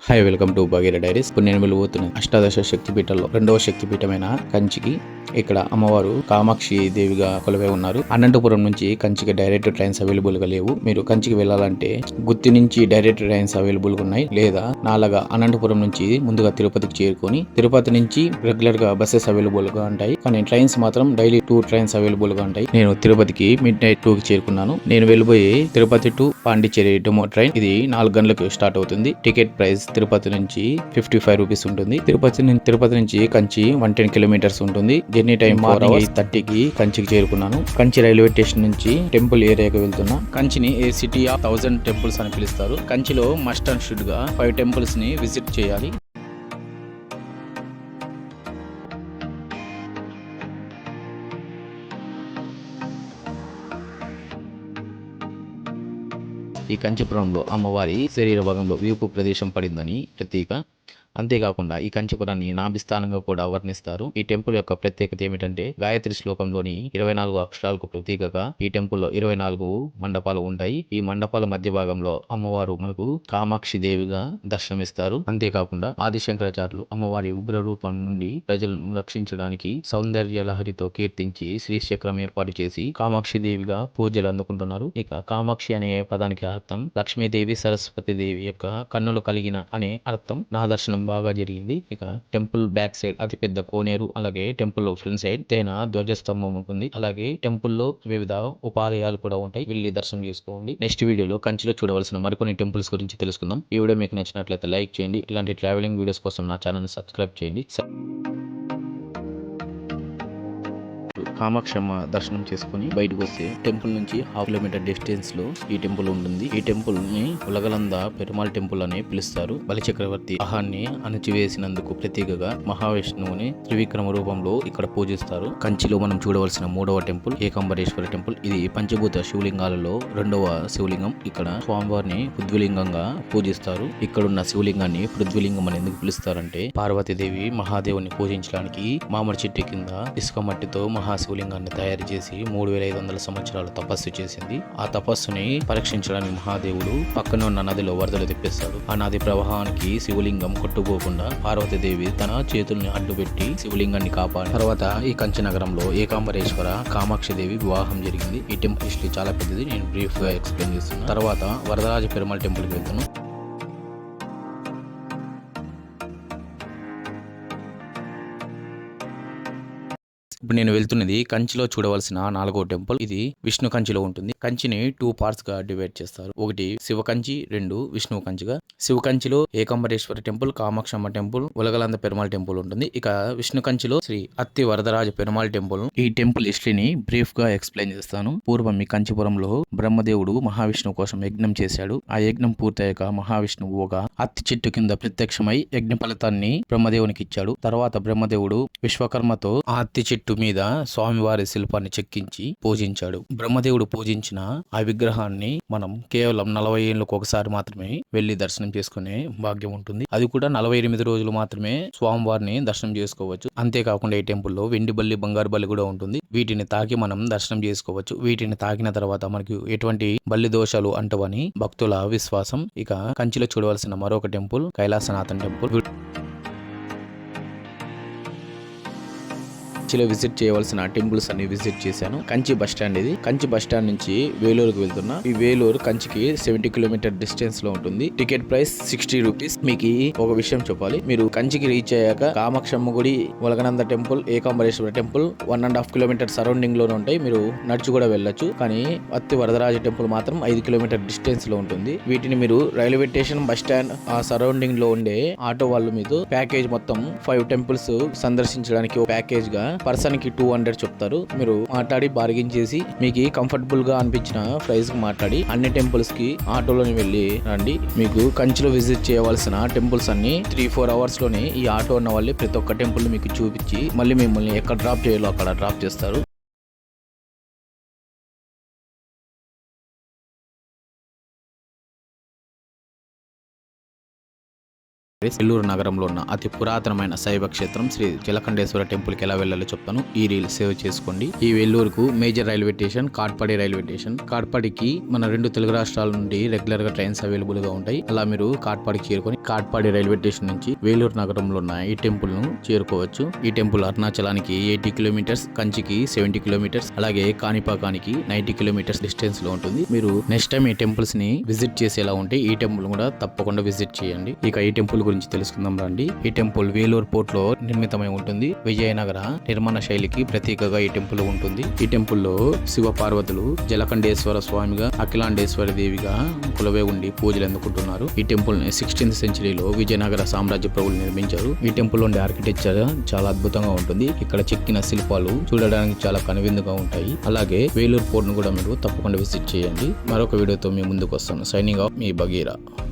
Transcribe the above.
Hi, welcome to Bhagira diaries. ఇప్పుడు నేను వెళ్ళబోతున్న అష్టాదశ శక్తిపీఠాల్లో రెండవ శక్తిపీఠమైన కంచికి. ఇక్కడ అమ్మవారు కామాక్షి దేవిగా కొలువై ఉన్నారు. అనంతపురం నుంచి కంచికి డైరెక్ట్ ట్రైన్స్ అవైలబుల్ గా లేవు. మీరు కంచికి వెళ్ళాలంటే గుత్తి నుంచి డైరెక్ట్ ట్రైన్స్ అవైలబుల్ గా ఉన్నాయి. లేదా నాలుగా అనంతపురం నుంచి ముందుగా తిరుపతికి చేరుకొని తిరుపతి నుంచి రెగ్యులర్ గా బస్సెస్ అవైలబుల్ గా ఉంటాయి. కానీ ట్రైన్స్ మాత్రం డైలీ 2 ట్రైన్స్ అవైలబుల్ గా ఉంటాయి. నేను తిరుపతికి మిడ్ నైట్ 2 కి చేరుకున్నాను. నేను వెళ్ళిపోయి Tirupati to Pondicherry demo train. ఇది 4 గంటలకు స్టార్ట్ అవుతుంది. టికెట్ ప్రైస్ తిరుపతి నుంచి 55 రూపీస్ ఉంటుంది. తిరుపతి నుంచి కంచి 110 కిలోమీటర్స్ ఉంటుంది. జర్నీ టైం మార్నింగ్ 8:30కి కంచికి చేరుకున్నాను. కంచి రైల్వే స్టేషన్ నుంచి టెంపుల్ ఏరియాకి వెళ్తున్నా. కంచిని ఏ సిటీ ఆఫ్ 1000 టెంపుల్స్ అని పిలుస్తారు. కంచిలో మస్ట్ అండ్ షుడ్ గా 5 టెంపుల్స్ ని విజిట్ చేయాలి. ఈ కంచిపురంలో అమ్మవారి శరీర భాగంలో వీపు ప్రదేశం పడిందని ప్రతీక. అంతేకాకుండా ఈ కంచిపురాన్ని నాభిస్థానంగా కూడా వర్ణిస్తారు. ఈ టెంపుల్ యొక్క ప్రత్యేకత ఏమిటంటే గాయత్రి శ్లోకంలోని 24 అక్షరాలకు ప్రతీకగా ఈ టెంపుల్లో 24 మండపాలు ఉంటాయి. ఈ మండపాల మధ్య భాగంలో అమ్మవారు మనకు కామాక్షి దేవిగా దర్శనమిస్తారు. అంతేకాకుండా ఆదిశంకరాచార్యులు అమ్మవారి ఉగ్ర రూపం నుండి ప్రజలను రక్షించడానికి సౌందర్య లహరితో కీర్తించి శ్రీచక్రం ఏర్పాటు చేసి కామాక్షి దేవిగా పూజలు అందుకుంటున్నారు. ఇక కామాక్షి అనే పదానికి అర్థం లక్ష్మీదేవి సరస్వతి దేవి యొక్క కన్నులు కలిగిన అనే అర్థం. నా దర్శనం బాగా జరిగింది. ఇక టెంపుల్ బ్యాక్ సైడ్ అతి పెద్ద కోనేరు, అలాగే టెంపుల్ ఫ్రంట్ సైడ్ తేన ధ్వజస్తంభం ఉంటుంది. అలాగే టెంపుల్ లో వివిధ ఉపాలయాలు కూడా ఉంటాయి. వెళ్ళి దర్శనం చేసుకోండి. నెక్స్ట్ వీడియోలో కంచిలో చూడవలసిన మరికొన్ని టెంపుల్స్ గురించి తెలుసుకుందాం. ఈ వీడియో మీకు నచ్చినట్లయితే లైక్ చేయండి. ఇలాంటి ట్రావెలింగ్ వీడియోస్ కోసం నా ఛానల్ ని సబ్స్క్రైబ్ చేయండి. కామాక్షమ్మ దర్శనం చేసుకుని బయటకు వస్తే టెంపుల్ నుంచి 1/2 కిలోమీటర్ డిస్టెన్స్ లో ఈ టెంపుల్ ఉంటుంది. ఈ టెంపుల్ ని ఉలగలంద పెరుమాళ్ టెంపుల్ అని పిలుస్తారు. బలిచక్రవర్తి ఆహాన్ని అణచివేసినందుకు ప్రతీకగా మహావిష్ణువుని త్రివిక్రమ రూపంలో ఇక్కడ పూజిస్తారు. కంచిలో మనం చూడవలసిన 3వ టెంపుల్ ఏకాంబరేశ్వర టెంపుల్. ఇది పంచభూత శివలింగాలలో 2వ శివలింగం. ఇక్కడ స్వామివారిని పృథ్వీలింగంగా పూజిస్తారు. ఇక్కడున్న శివలింగాన్ని పృథ్వీలింగం అని ఎందుకు పిలుస్తారంటే పార్వతీదేవి మహాదేవుని పూజించడానికి మామిడి చెట్టు కింద ఇసుక మట్టితో మహాశివలింగాన్ని తయారు చేసి 3500 సంవత్సరాలు తపస్సు చేసింది. ఆ తపస్సుని పరీక్షించడానికి మహాదేవుడు పక్కన ఉన్న నదిలో వరదలు తెప్పిస్తాడు. ఆ నది ప్రవాహానికి శివలింగం కొట్టుకోకుండా పార్వతీదేవి తన చేతుల్ని అడ్డుపెట్టి శివలింగాన్ని కాపాడి తర్వాత ఈ కంచి నగరంలో ఏకాంబరేశ్వర కామాక్షి దేవి వివాహం జరిగింది. ఈ టెంపుల్ హిస్టరీ చాలా పెద్దది. నేను బ్రీఫ్ గా ఎక్స్ప్లెయిన్ చేస్తున్నాను. తర్వాత వరదరాజ పెరుమాళ్ టెంపుల్ కి వెళ్తాను. ఇప్పుడు నేను వెళ్తున్నది కంచిలో చూడవలసిన 4వ టెంపుల్. ఇది విష్ణు కంచిలో ఉంటుంది. కంచిని 2 పార్ట్స్ గా డివైడ్ చేస్తారు. ఒకటి శివ కంచి, 2 విష్ణు కంచిగా. శివ కంచిలో Ekambareswara temple, Kamakshamma temple, Ulagalanda Perumal temple ఉంటుంది. ఇక విష్ణు కంచిలో శ్రీ అత్తి వరదరాజ పెరుమాళ్ టెంపుల్. ఈ టెంపుల్ హిస్టరీని బ్రీఫ్ గా ఎక్స్ప్లెయిన్ చేస్తాను. పూర్వం ఈ కంచిపురంలో బ్రహ్మదేవుడు మహావిష్ణువు కోసం యజ్ఞం చేశాడు. ఆ యజ్ఞం పూర్తయ్యాక మహావిష్ణువు ఒక అత్తి చెట్టు కింద ప్రత్యక్షమై యజ్ఞ ఫలితాన్ని బ్రహ్మదేవునికి ఇచ్చాడు. తర్వాత బ్రహ్మదేవుడు విశ్వకర్మతో ఆ అత్తి చెట్టు మీద స్వామివారి శిల్పాన్ని చెక్కించి పూజించాడు. బ్రహ్మదేవుడు పూజించిన ఆ విగ్రహాన్ని మనం కేవలం 40 ఏళ్ళకు ఒకసారి మాత్రమే వెళ్లి దర్శనం చేసుకునే భాగ్యం ఉంటుంది. అది కూడా 48 రోజులు మాత్రమే స్వామివారిని దర్శనం చేసుకోవచ్చు. అంతేకాకుండా ఈ టెంపుల్లో వెండి బల్లి, బంగారు బల్లి కూడా ఉంటుంది. వీటిని తాకి మనం దర్శనం చేసుకోవచ్చు. వీటిని తాకిన తర్వాత మనకు ఎటువంటి బల్లి దోషాలు అంటవని భక్తుల విశ్వాసం. ఇక కంచిలో చూడవలసిన మరొక టెంపుల్ కైలాసనాథన్ టెంపుల్. కంచిలో విజిట్ చేయవలసిన టెంపుల్స్ అన్ని విజిట్ చేశాను. కంచి బస్ స్టాండ్ ఇది. కంచి బస్ స్టాండ్ నుంచి వేలూరుకు వెళ్తున్నా. ఈ వేలూరు కంచికి 70 కిలోమీటర్ డిస్టెన్స్ లో ఉంటుంది. Ticket price 60 rupees. మీకు ఒక విషయం చెప్పాలి. మీరు కంచికి రీచ్ అయ్యాక కామాక్షమ్మ గుడి, ఉలగనంద temple, Ekambareswara temple 1.5 kilometre surrounding లోనే ఉంటాయి. మీరు నడుచు కూడా వెళ్ళొచ్చు. కానీ అత్తి వరదరాజ టెంపుల్ మాత్రం 5 కిలోమీటర్ డిస్టెన్స్ లో ఉంటుంది. వీటిని మీరు రైల్వే స్టేషన్, బస్ స్టాండ్ ఆ సరౌండింగ్ లో ఉండే ఆటో వాళ్ళు మీకు ప్యాకేజ్ మొత్తం 5 టెంపుల్స్ సందర్శించడానికి ప్యాకేజ్ గా పర్సన్ కి 200 చెప్తారు. మీరు మాట్లాడి బార్గెన్ చేసి మీకు కంఫర్టబుల్ గా అనిపించిన ప్రైస్ కి మాట్లాడి అన్ని టెంపుల్స్ కి ఆటోలోని వెళ్ళి రండి. మీకు కంచిలో విజిట్ చేయవలసిన టెంపుల్స్ అన్ని 3-4 అవర్స్ లోనే ఈ ఆటో ఉన్న వాళ్ళే ప్రతి ఒక్క టెంపుల్ మీకు చూపించి మళ్ళీ మిమ్మల్ని ఎక్కడ డ్రాప్ చేయాలో అక్కడ డ్రాప్ చేస్తారు. నెల్లూరు నగరంలో ఉన్న అతి పురాతనమైన శైవ క్షేత్రం శ్రీ జలకంఠేశ్వర టెంపుల్ కి ఎలా వెళ్ళాలో చెప్తాను. ఈ రీల్ సేవ్ చేసుకోండి. ఈ వెల్లూరుకు major railway station Katpadi railway station. కాట్పాడికి మన 2 తెలుగు రాష్ట్రాల నుండి రెగ్యులర్ గా ట్రైన్స్ అవైలబుల్ గా ఉంటాయి. అలా మీరు కాట్పాడికి చేరుకొని కాట్పాడి రైల్వే స్టేషన్ నుంచి వేలూరు నగరంలో ఉన్న ఈ టెంపుల్ ను చేరుకోవచ్చు. ఈ టెంపుల్ అరుణాచలానికి 80 కిలోమీటర్స్, కంచికి 70 కిలోమీటర్స్, అలాగే కాణిపాకానికి 90 కిలోమీటర్స్ డిస్టెన్స్ లో ఉంటుంది. మీరు నెక్స్ట్ టైం ఈ టెంపుల్స్ ని విజిట్ చేసేలా ఉంటే ఈ టెంపుల్ కూడా తప్పకుండా విజిట్ చేయండి. ఇక ఈ టెంపుల్ గురించి తెలుసుకుందాం రండి. ఈ టెంపుల్ వేలూరు పోర్ట్ లో నిర్మితమై ఉంటుంది. విజయనగర నిర్మాణ శైలికి ప్రతీకగా ఈ టెంపుల్ ఉంటుంది. ఈ టెంపుల్ లో శివ పార్వతులు జలకంఠేశ్వర స్వామిగా, అఖిలాండేశ్వరి దేవిగా కొలువై ఉండి పూజలు అందుకుంటున్నారు. ఈ టెంపుల్ ని 16th సెంచరీలో విజయనగర సామ్రాజ్య ప్రభువులు నిర్మించారు. ఈ టెంపుల్ ఉండే ఆర్కిటెక్చర్ చాలా అద్భుతంగా ఉంటుంది. ఇక్కడ చెక్కిన శిల్పాలు చూడడానికి చాలా కనువిందుగా ఉంటాయి. అలాగే వేలూరు పోర్ట్ ను కూడా మీరు తప్పకుండా విజిట్ చేయండి. మరొక వీడియోతో మీ ముందుకు వస్తాను. సైనింగ్ ఆఫ్ మీ బగీరా.